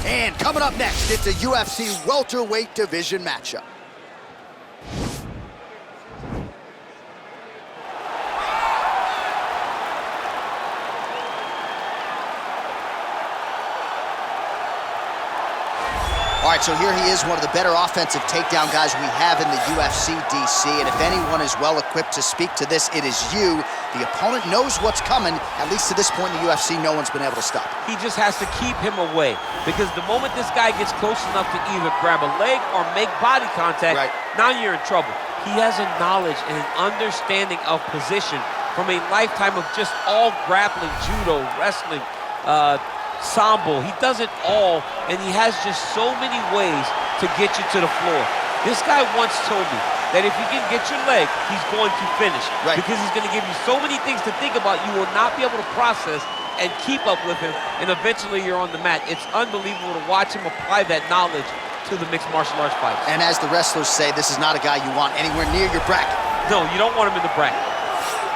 And coming up next, it's a UFC welterweight division matchup. All right, so here he is, one of the better offensive takedown guys we have in the UFC, DC. And if anyone is well-equipped to speak to this, it is you. The opponent knows what's coming. At least to this point in the UFC, no one's been able to stop him. He just has to keep him away, because the moment this guy gets close enough to either grab a leg or make body contact, now you're in trouble. He has a knowledge and an understanding of position from a lifetime of just all grappling, judo, wrestling, sambo. He does it all, and he has just so many ways to get you to the floor. This guy once told me that if you can get your leg, he's going to finish. Because he's going to give you so many things to think about, you will not be able to process and keep up with him, and eventually you're on the mat. It's unbelievable to watch him apply that knowledge to the mixed martial arts fights. And as the wrestlers say, this is not a guy you want anywhere near your bracket. No, you don't want him in the bracket.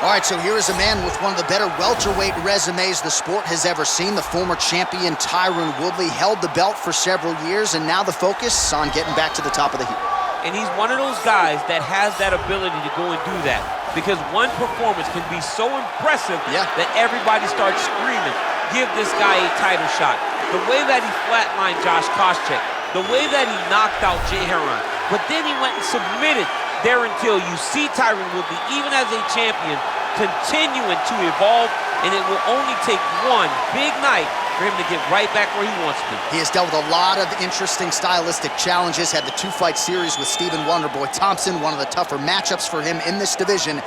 All right, so here is a man with one of the better welterweight resumes the sport has ever seen. The former champion Tyron Woodley held the belt for several years, and now the focus on getting back to the top of the heap. And he's one of those guys that has that ability to go and do that, because one performance can be so impressive that everybody starts screaming, give this guy a title shot. The way that he flatlined Josh Koscheck, the way that he knocked out Jay Heron, but then he went and submitted there until you see Tyron Woodley, even as a champion, continuing to evolve, and it will only take one big night for him to get right back where he wants to be. He has dealt with a lot of interesting stylistic challenges, had the 2-fight series with Stephen Wonderboy Thompson, one of the tougher matchups for him in this division.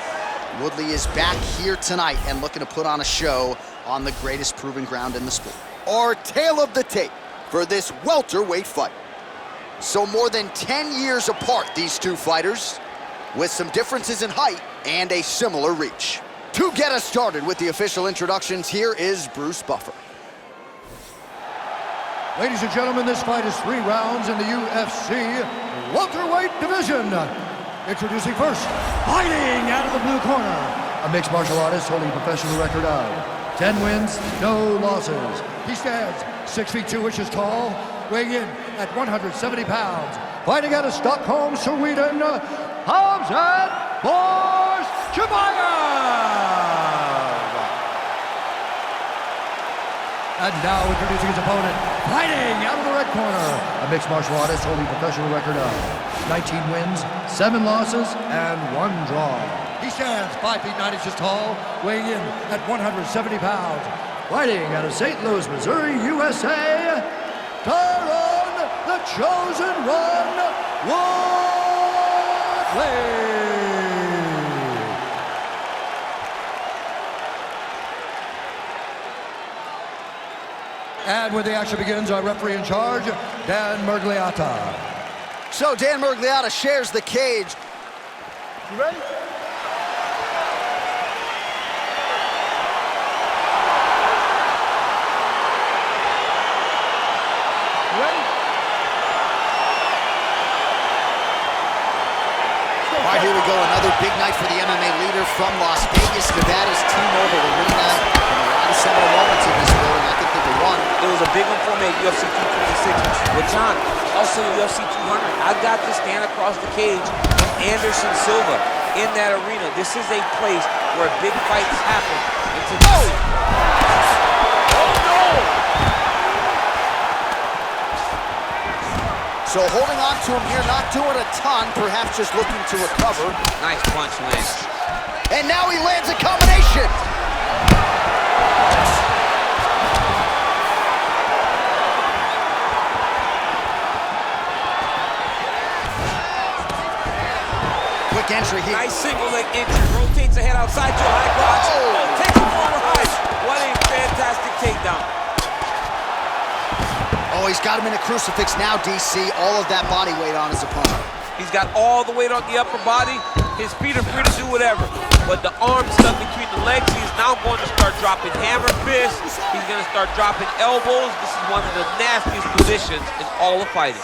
Woodley is back here tonight and looking to put on a show on the greatest proving ground in the sport. Our tale of the tape for this welterweight fight. So more than 10 years apart, these two fighters, with some differences in height and a similar reach. To get us started with the official introductions, here is Bruce Buffer. Ladies and gentlemen, this fight is 3 rounds in the UFC welterweight division. Introducing first, fighting out of the blue corner, a mixed martial artist holding a professional record of 10 wins, no losses. He stands 6 feet 2 inches tall, weighing in at 170 pounds. Fighting out of Stockholm, Sweden, Khamzat Chimaev. And now introducing his opponent, fighting out of the red corner, a mixed martial artist holding a professional record of 19 wins, 7 losses, and 1 draw. He stands 5 feet 9 inches tall, weighing in at 170 pounds. Fighting out of St. Louis, Missouri, USA, Tyron, the chosen one, Woodley. And when the action begins, our referee in charge, Dan Mergliata. So Dan Mergliata shares the cage. You ready? All right, here we go. Another big night for the MMA leader from Las Vegas, Nevada's T-Mobile Arena. And a lot of seminal moments in this building. I can think of one. It was a big one for me at UFC 226 with John. Also at UFC 200, I got to stand across the cage from Anderson Silva in that arena. This is a place where big fights happen. Oh no! So holding on to him here, not doing a ton, perhaps just looking to recover. Nice punch lands. And now he lands a combination. Quick entry here. Nice single leg entry. Rotates the head outside to a high crotch. Oh, takes him forward high. What a fantastic takedown. Oh, he's got him in a crucifix now, DC. All of that body weight on his opponent. He's got all the weight on the upper body. His feet are free to do whatever. But the arms stuck between the legs. He is now going to start dropping hammer fists. He's going to start dropping elbows. This is one of the nastiest positions in all of fighting.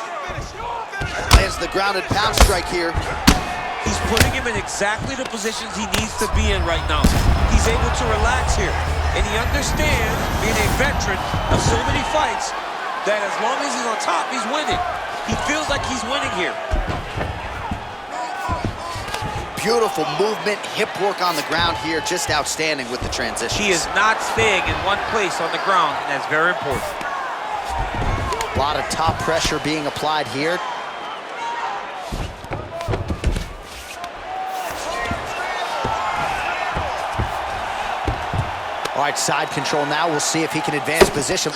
Lands the grounded pound strike here. He's putting him in exactly the positions he needs to be in right now. He's able to relax here. And he understands, being a veteran of so many fights, that as long as he's on top, he's winning. He feels like he's winning here. Beautiful movement, hip work on the ground here, just outstanding with the transition. He is not staying in one place on the ground, and that's very important. A lot of top pressure being applied here. All right, side control now. We'll see if he can advance position.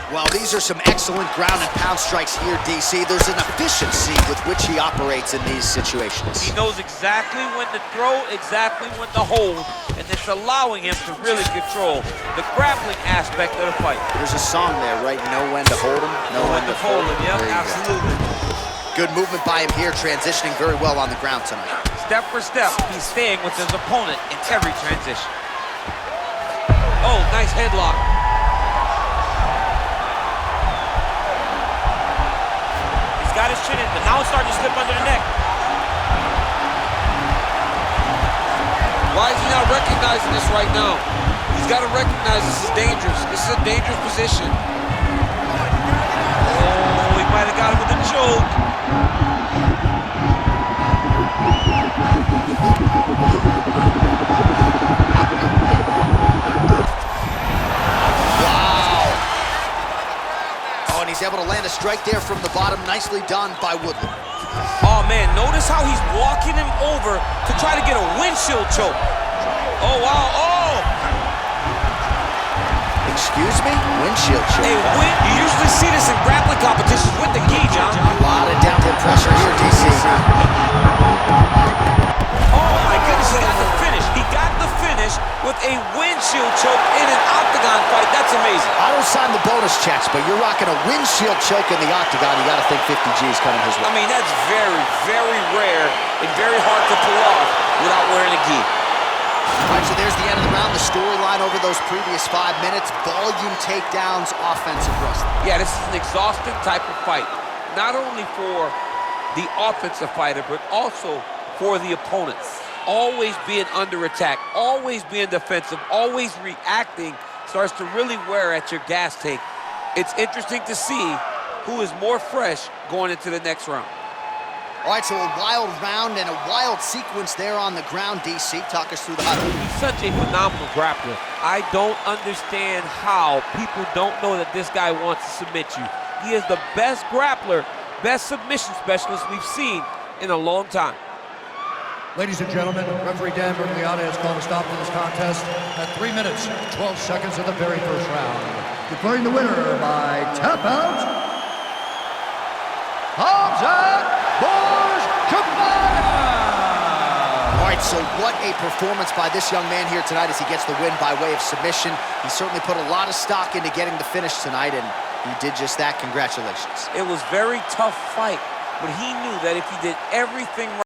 Well, these are some excellent ground and pound strikes here, DC. There's an efficiency with which he operates in these situations. He knows exactly when to throw, exactly when to hold, and it's allowing him to really control the grappling aspect of the fight. There's a song there, right? Know when to hold him, know when to fold him. Yep, absolutely. Good movement by him here, transitioning very well on the ground tonight. Step for step, he's staying with his opponent in every transition. Oh, nice headlock. He's got his chin in, but now it's starting to slip under the neck. Why is he not recognizing this right now? He's got to recognize this is dangerous. This is a dangerous position. Oh, he might have got him with a choke. He's able to land a strike there from the bottom. Nicely done by Woodley. Oh, man, notice how he's walking him over to try to get a windshield choke. Oh, wow, oh! Excuse me? Windshield choke. Hey, you usually see this in grappling competitions with the gi, John. A lot of downward pressure here, DC. Oh, my goodness, he got the finish. He got the finish with a windshield choke in an octagon fight. That's amazing. I don't sign the bonus checks, but you're rocking a windshield choke in the octagon. You got to think 50 G's coming his way. I mean, that's very, very rare and very hard to pull off without wearing a gi. All right, so there's the end of the round. The storyline over those previous 5 minutes. Volume takedowns, offensive wrestling. Yeah, this is an exhausting type of fight. Not only for the offensive fighter, but also for the opponents. Always being under attack, always being defensive, always reacting starts to really wear at your gas tank. It's interesting to see who is more fresh going into the next round. All right, so a wild round and a wild sequence there on the ground. DC, talk us through the highlight. He's such a phenomenal grappler. I don't understand how people don't know that this guy wants to submit you. He is the best grappler, best submission specialist we've seen in a long time. Ladies and gentlemen, referee Dan Bergliata has called a stop to this contest at 3 minutes, 12 seconds of the very first round. Declaring the winner by tap out, Khamzat Chimaev! All right, so what a performance by this young man here tonight as he gets the win by way of submission. He certainly put a lot of stock into getting the finish tonight, and he did just that. Congratulations. It was a very tough fight, but he knew that if he did everything right,